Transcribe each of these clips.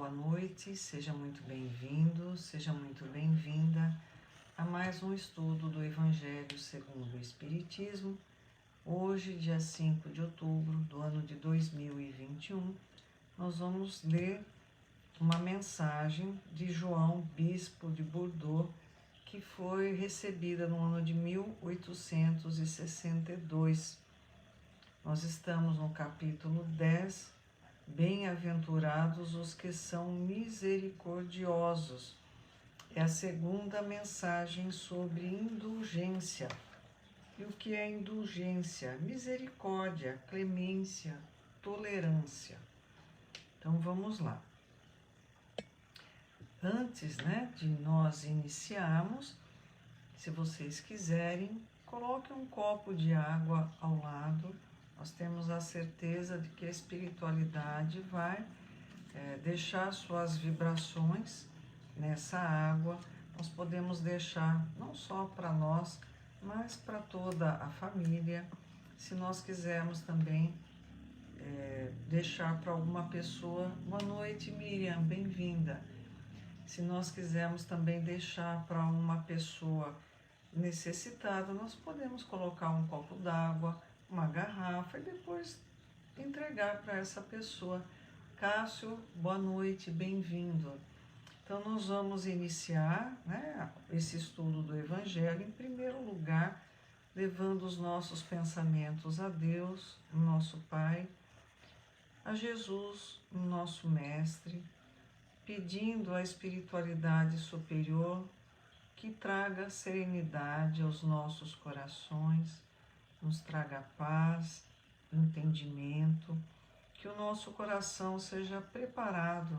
boa noite, seja muito bem-vindo, seja muito bem-vinda a mais um estudo do Evangelho segundo o Espiritismo. Hoje, dia 5 de outubro do ano de 2021, nós vamos ler uma mensagem de João, bispo de Bordeaux, que foi recebida no ano de 1862. Nós estamos no capítulo 10, Bem-aventurados os que são misericordiosos. É a segunda mensagem sobre indulgência. E o que é indulgência? Misericórdia, clemência, tolerância. Então vamos lá. Antes, de nós iniciarmos, se vocês quiserem, coloque um copo de água ao lado. Nós temos a certeza de que a espiritualidade vai deixar suas vibrações nessa água. Nós podemos deixar não só para nós, mas para toda a família. Se nós quisermos também deixar para alguma pessoa, boa noite Miriam, bem-vinda. Se nós quisermos também deixar para uma pessoa necessitada, nós podemos colocar um copo d'água, uma garrafa e depois entregar para essa pessoa. Cássio, boa noite, bem-vindo. Então nós vamos iniciar esse estudo do Evangelho, em primeiro lugar, levando os nossos pensamentos a Deus, o nosso Pai, a Jesus, o nosso Mestre, pedindo à espiritualidade superior que traga serenidade aos nossos corações, nos traga paz, entendimento, que o nosso coração seja preparado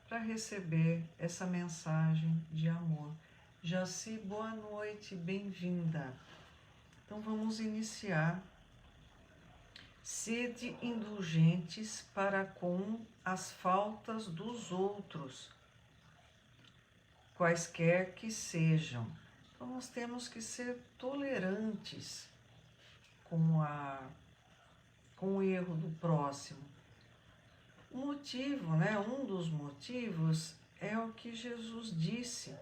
para receber essa mensagem de amor. Jaci, boa noite, bem-vinda. Então vamos iniciar. Sede indulgentes para com as faltas dos outros, quaisquer que sejam. Então nós temos que ser tolerantes com o erro do próximo. O motivo, um dos motivos é o que Jesus disse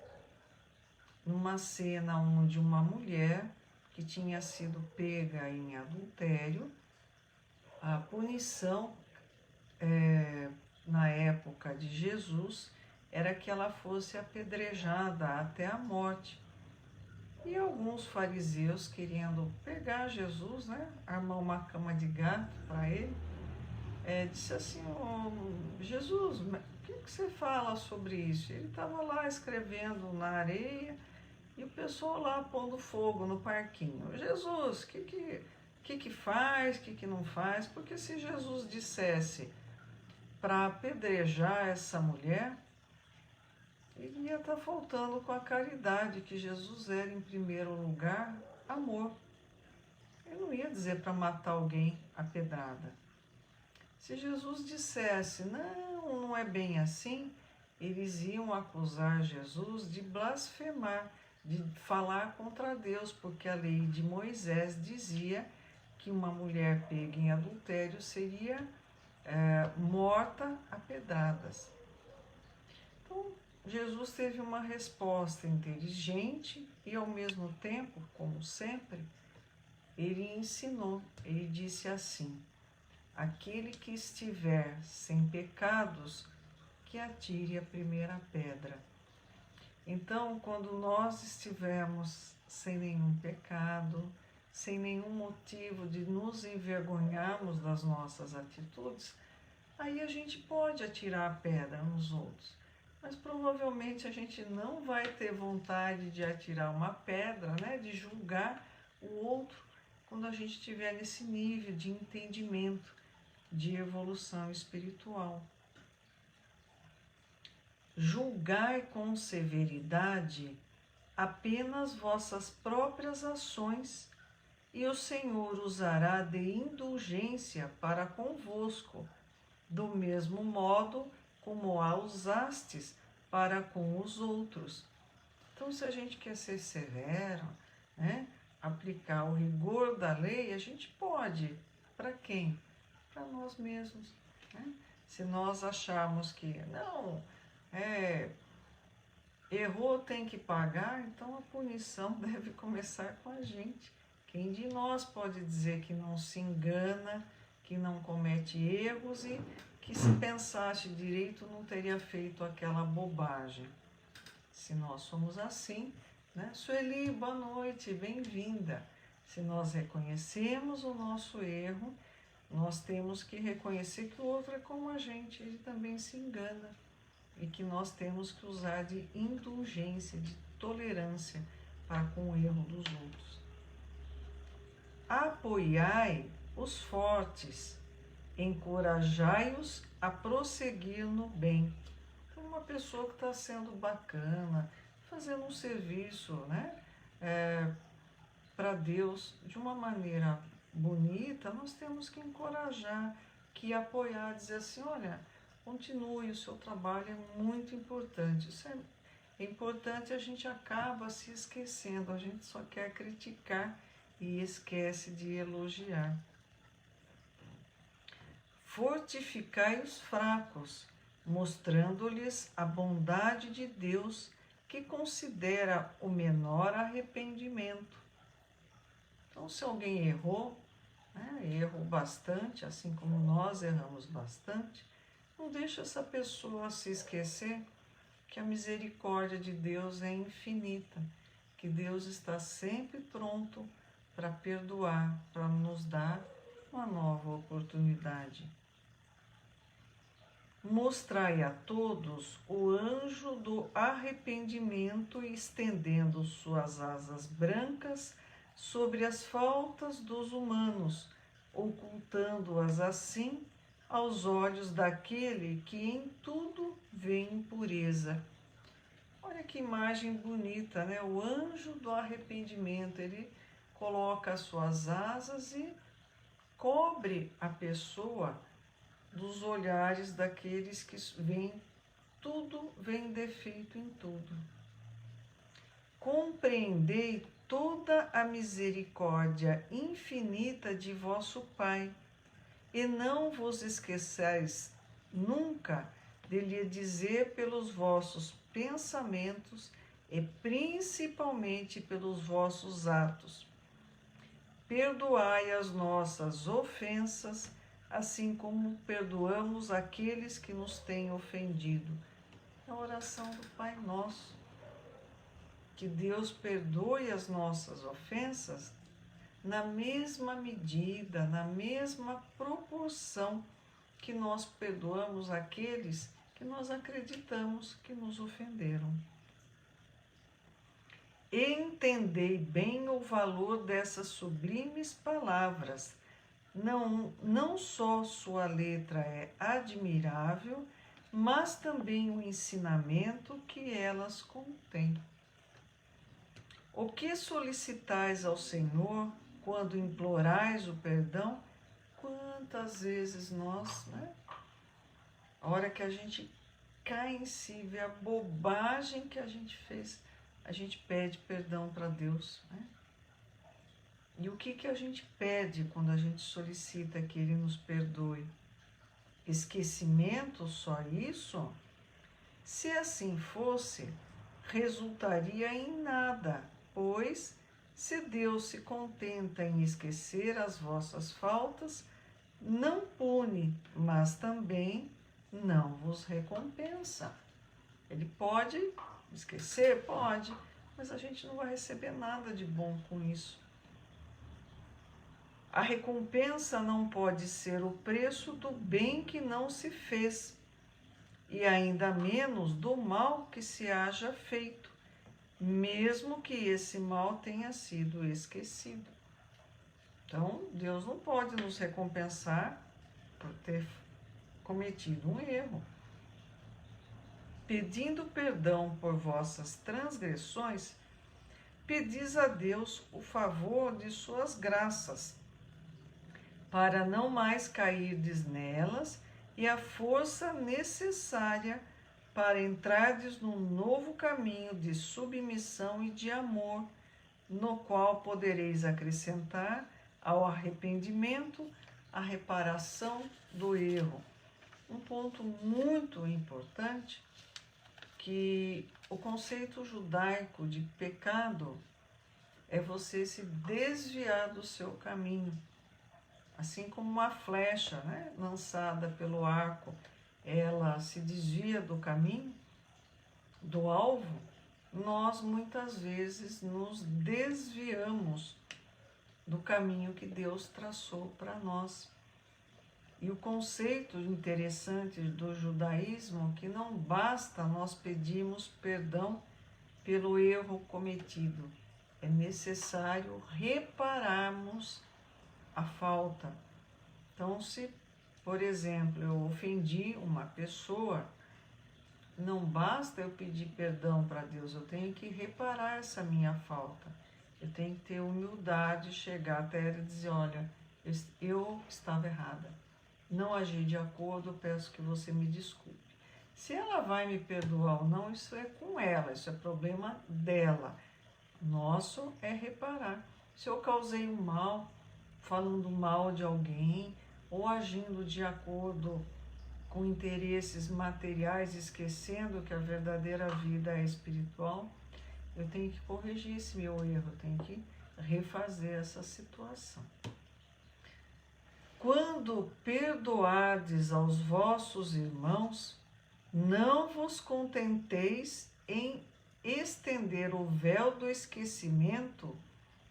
numa cena onde uma mulher que tinha sido pega em adultério, a punição na época de Jesus era que ela fosse apedrejada até a morte. E alguns fariseus, querendo pegar Jesus, armar uma cama de gato para ele, disse assim: Jesus, o que você fala sobre isso? Ele estava lá escrevendo na areia e o pessoal lá pondo fogo no parquinho. Jesus, o que faz, o que não faz? Porque se Jesus dissesse para apedrejar essa mulher, ele ia estar faltando com a caridade, que Jesus era, em primeiro lugar, amor. Ele não ia dizer para matar alguém a pedrada. Se Jesus dissesse, não é bem assim, eles iam acusar Jesus de blasfemar, de falar contra Deus, porque a lei de Moisés dizia que uma mulher pega em adultério seria morta a pedradas. Então, Jesus teve uma resposta inteligente e, ao mesmo tempo, como sempre, ele ensinou. Ele disse assim: aquele que estiver sem pecados, que atire a primeira pedra. Então, quando nós estivermos sem nenhum pecado, sem nenhum motivo de nos envergonharmos das nossas atitudes, aí a gente pode atirar a pedra nos outros. Mas provavelmente a gente não vai ter vontade de atirar uma pedra, de julgar o outro, quando a gente estiver nesse nível de entendimento, de evolução espiritual. Julgai com severidade apenas vossas próprias ações, e o Senhor usará de indulgência para convosco, do mesmo modo como a usastes para com os outros. Então, se a gente quer ser severo, aplicar o rigor da lei, a gente pode. Para quem? Para nós mesmos. Se nós acharmos que não, errou, tem que pagar, então a punição deve começar com a gente. Quem de nós pode dizer que não se engana, que não comete erros e que se pensasse direito não teria feito aquela bobagem? Se nós somos assim, né? Sueli, boa noite, bem-vinda. Se nós reconhecemos o nosso erro, nós temos que reconhecer que o outro é como a gente, ele também se engana. E que nós temos que usar de indulgência, de tolerância para com o erro dos outros. Apoiai os fortes, encorajai-os a prosseguir no bem. Então, uma pessoa que está sendo bacana, fazendo um serviço, né, para Deus de uma maneira bonita, nós temos que encorajar, que apoiar, dizer assim, olha, continue, o seu trabalho é muito importante. Isso é importante, a gente acaba se esquecendo, a gente só quer criticar e esquece de elogiar. Fortificai os fracos, mostrando-lhes a bondade de Deus, que considera o menor arrependimento. Então, se alguém errou, errou bastante, assim como nós erramos bastante, não deixa essa pessoa se esquecer que a misericórdia de Deus é infinita, que Deus está sempre pronto para perdoar, para nos dar uma nova oportunidade. Mostrai a todos o anjo do arrependimento, estendendo suas asas brancas sobre as faltas dos humanos, ocultando-as assim aos olhos daquele que em tudo vê impureza. Olha que imagem bonita, né? O anjo do arrependimento, ele coloca as suas asas e cobre a pessoa dos olhares daqueles que veem tudo, veem defeito em tudo. Compreendei toda a misericórdia infinita de vosso Pai, e não vos esqueçais nunca de lhe dizer pelos vossos pensamentos e principalmente pelos vossos atos. Perdoai as nossas ofensas, assim como perdoamos aqueles que nos têm ofendido. É a oração do Pai Nosso. Que Deus perdoe as nossas ofensas na mesma medida, na mesma proporção que nós perdoamos aqueles que nós acreditamos que nos ofenderam. Entendei bem o valor dessas sublimes palavras. Não só sua letra é admirável, mas também o ensinamento que elas contêm. O que solicitais ao Senhor quando implorais o perdão? Quantas vezes nós, a hora que a gente cai em si, vê a bobagem que a gente fez, a gente pede perdão para Deus, E o que a gente pede quando a gente solicita que Ele nos perdoe? Esquecimento, só isso? Se assim fosse, resultaria em nada, pois, se Deus se contenta em esquecer as vossas faltas, não pune, mas também não vos recompensa. Ele pode esquecer? Pode, mas a gente não vai receber nada de bom com isso. A recompensa não pode ser o preço do bem que não se fez, e ainda menos do mal que se haja feito, mesmo que esse mal tenha sido esquecido. Então, Deus não pode nos recompensar por ter cometido um erro. Pedindo perdão por vossas transgressões, pedis a Deus o favor de suas graças, para não mais cairdes nelas, e a força necessária para entrardes num novo caminho de submissão e de amor, no qual podereis acrescentar ao arrependimento a reparação do erro. um ponto muito importante, que o conceito judaico de pecado é você se desviar do seu caminho. Assim como uma flecha, né, lançada pelo arco, ela se desvia do caminho, do alvo, nós muitas vezes nos desviamos do caminho que Deus traçou para nós. E o conceito interessante do judaísmo é que não basta nós pedirmos perdão pelo erro cometido, é necessário repararmos a falta. Então, se, por exemplo, eu ofendi uma pessoa, não basta eu pedir perdão para Deus, eu tenho que reparar essa minha falta. Eu tenho que ter humildade, chegar até ela e dizer, olha, eu estava errada, não agi de acordo, peço que você me desculpe. Se ela vai me perdoar ou não, isso é com ela, isso é problema dela. Nosso é reparar. Se eu causei um mal, falando mal de alguém, ou agindo de acordo com interesses materiais, esquecendo que a verdadeira vida é espiritual, eu tenho que corrigir esse meu erro, eu tenho que refazer essa situação. Quando perdoardes aos vossos irmãos, não vos contenteis em estender o véu do esquecimento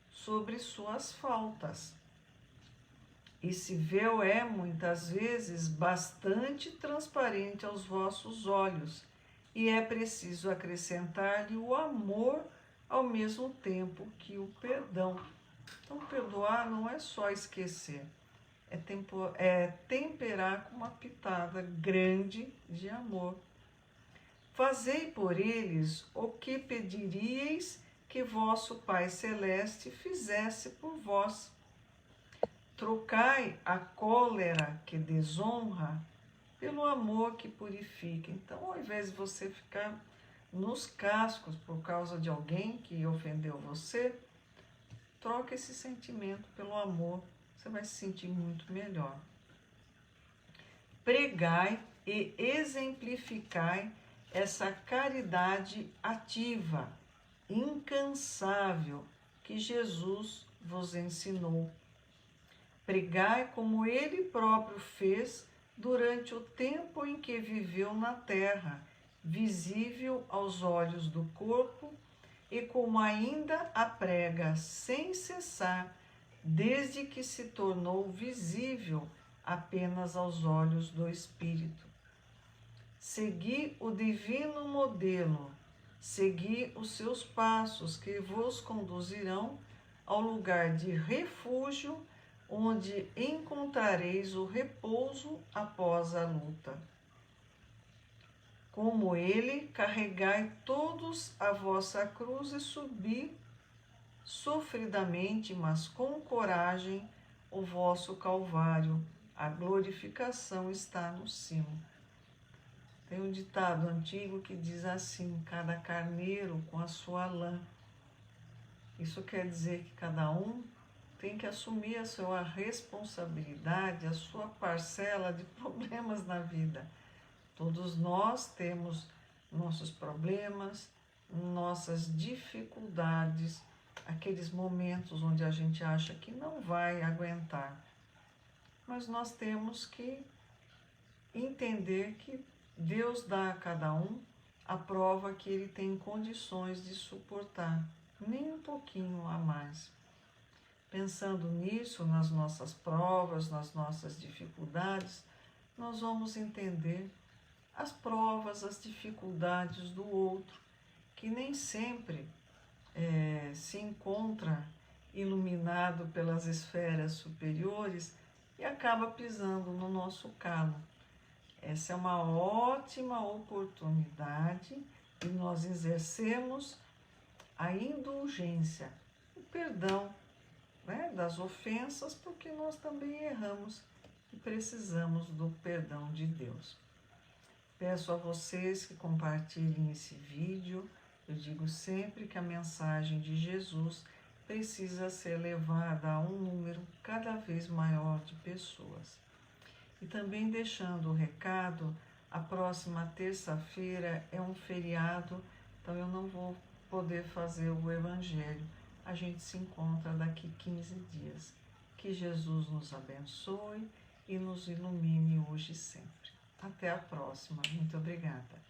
sobre suas faltas. Esse véu é, muitas vezes, bastante transparente aos vossos olhos, e é preciso acrescentar-lhe o amor ao mesmo tempo que o perdão. Então, perdoar não é só esquecer, é temperar com uma pitada grande de amor. Fazei por eles o que pediríeis que vosso Pai Celeste fizesse por vós. Trocai a cólera que desonra pelo amor que purifica. Então, ao invés de você ficar nos cascos por causa de alguém que ofendeu você, troca esse sentimento pelo amor, você vai se sentir muito melhor. Pregai e exemplificai essa caridade ativa, incansável, que Jesus vos ensinou. Pregai como ele próprio fez durante o tempo em que viveu na terra, visível aos olhos do corpo, e como ainda a prega sem cessar, desde que se tornou visível apenas aos olhos do Espírito. Segui o divino modelo, segui os seus passos que vos conduzirão ao lugar de refúgio, onde encontrareis o repouso após a luta. Como ele, carregai todos a vossa cruz e subi sofridamente, mas com coragem, o vosso calvário. A glorificação está no cimo. Tem um ditado antigo que diz assim: cada carneiro com a sua lã. Isso quer dizer que cada um tem que assumir a sua responsabilidade, a sua parcela de problemas na vida. Todos nós temos nossos problemas, nossas dificuldades, aqueles momentos onde a gente acha que não vai aguentar. Mas nós temos que entender que Deus dá a cada um a prova que ele tem condições de suportar, nem um pouquinho a mais. Pensando nisso, nas nossas provas, nas nossas dificuldades, nós vamos entender as provas, as dificuldades do outro, que nem sempre se encontra iluminado pelas esferas superiores e acaba pisando no nosso calo. Essa é uma ótima oportunidade de nós exercermos a indulgência, o perdão, né, das ofensas, porque nós também erramos e precisamos do perdão de Deus. Peço a vocês que compartilhem esse vídeo. Eu digo sempre que a mensagem de Jesus precisa ser levada a um número cada vez maior de pessoas. E também deixando o recado, a próxima terça-feira é um feriado, então eu não vou poder fazer o Evangelho. A gente se encontra daqui 15 dias. Que Jesus nos abençoe e nos ilumine hoje e sempre. Até a próxima. Muito obrigada.